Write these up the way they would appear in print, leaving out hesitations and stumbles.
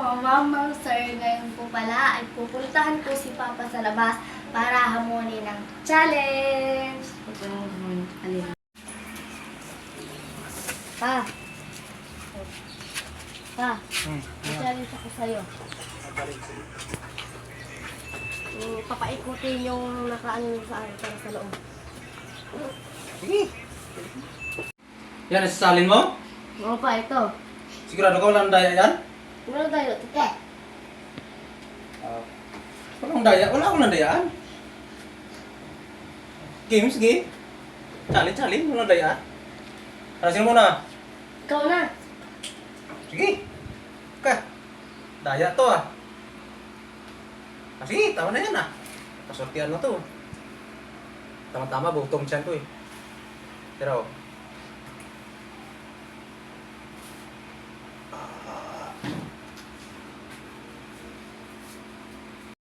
Ma'am Sir, ngayon po pala ay pupuntahan ko si Papa sa labas para hamunin ng challenge. Alin? Pa. Pa. May challenge ako sa'yo. Papaikutin yung nakaano sa akin para sa loob. Sige. Yan, isasalin mo? Oo pa, ito. Sigurado ka walang daya yan? Ano tayo? Ito pa. Walang daya? Wala akong nandayaan. Game, sige. Challenge. Walang daya. Arasin mo na. Ikaw na. Sige. Daya to ah. Sige, tama na yan ah. Kasortihan na to. Tama-tama, butong tiyan to eh. Pero,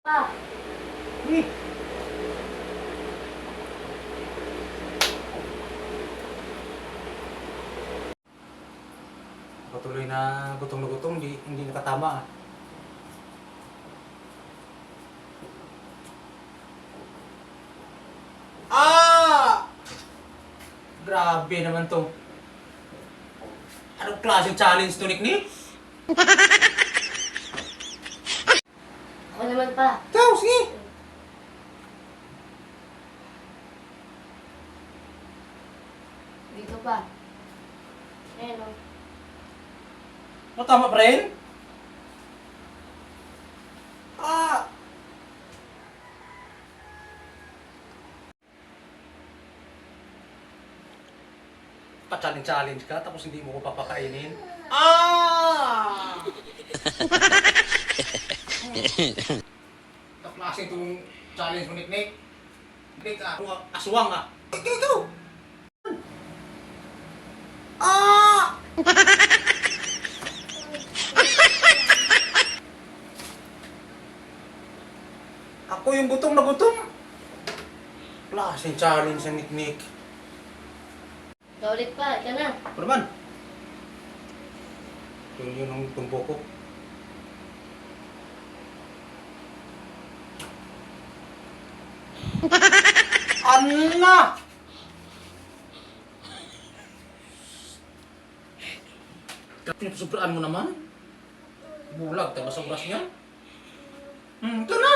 Pa. sige. Patuloy na gutong, hindi nakatama ah. Grabe naman to. Anong klaseng challenge to, Nick? Ako naman pa. Ikaw, sige. Dito pa. Ayan o. Tama pa rin? Pa-challenge ka, tapos hindi mo ko papakainin? Kaklase itong challenge mo, Nick. Nick, aswang ah. Ikaw! Ako yung gutom na gutom. Klaseng challenge sa Nick. Ikaw ulit pa. Ika na. Ako naman. Yun ang tumbo ko. Anna! Pinapasubraan mo naman. Bulag, tayo sa oras niya. Ito na!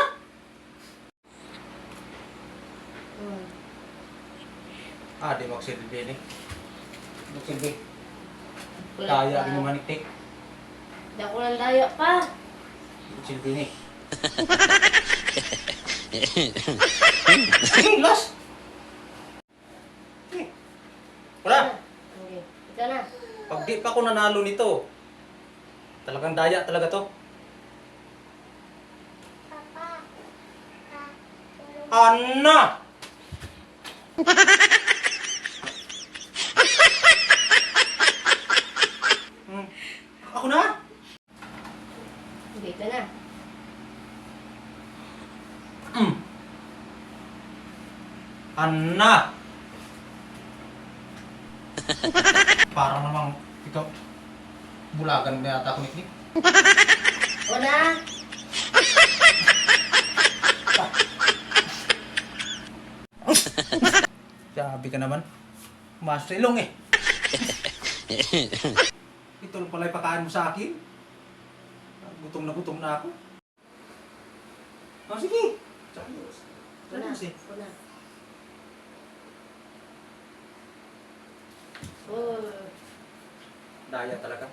Di magsilbi ni. Magsilbi. Kaya rin yung maniktik. Hindi ako ng daya pa. Magsilbi ni. Sige, last! Sige. Wala! Okay. Ika na. Pag di pa ako nanalo nito, talagang daya talaga to. Anna! Ako na? Hindi, ika na. Anna! Parang namang ikaw, bulagan na yata ako, Nick. O na. Sabi ka naman, masilong eh. Ito lang pala ipakain mo sa akin. Gutom na ako. Sige. Ika na. Ika na. Daya talaga.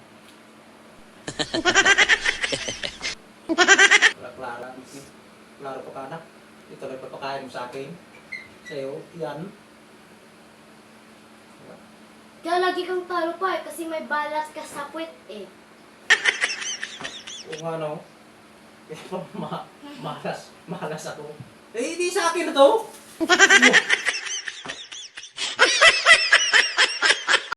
Klaro. Klaro pa ka na. Ito lang ipapakain mo sa akin. Sa'yo, yan. Kaya lagi kang talo pa eh, kasi may balas ka sa puwet eh. Kung ano, malas ako. Eh, hindi sa akin na to.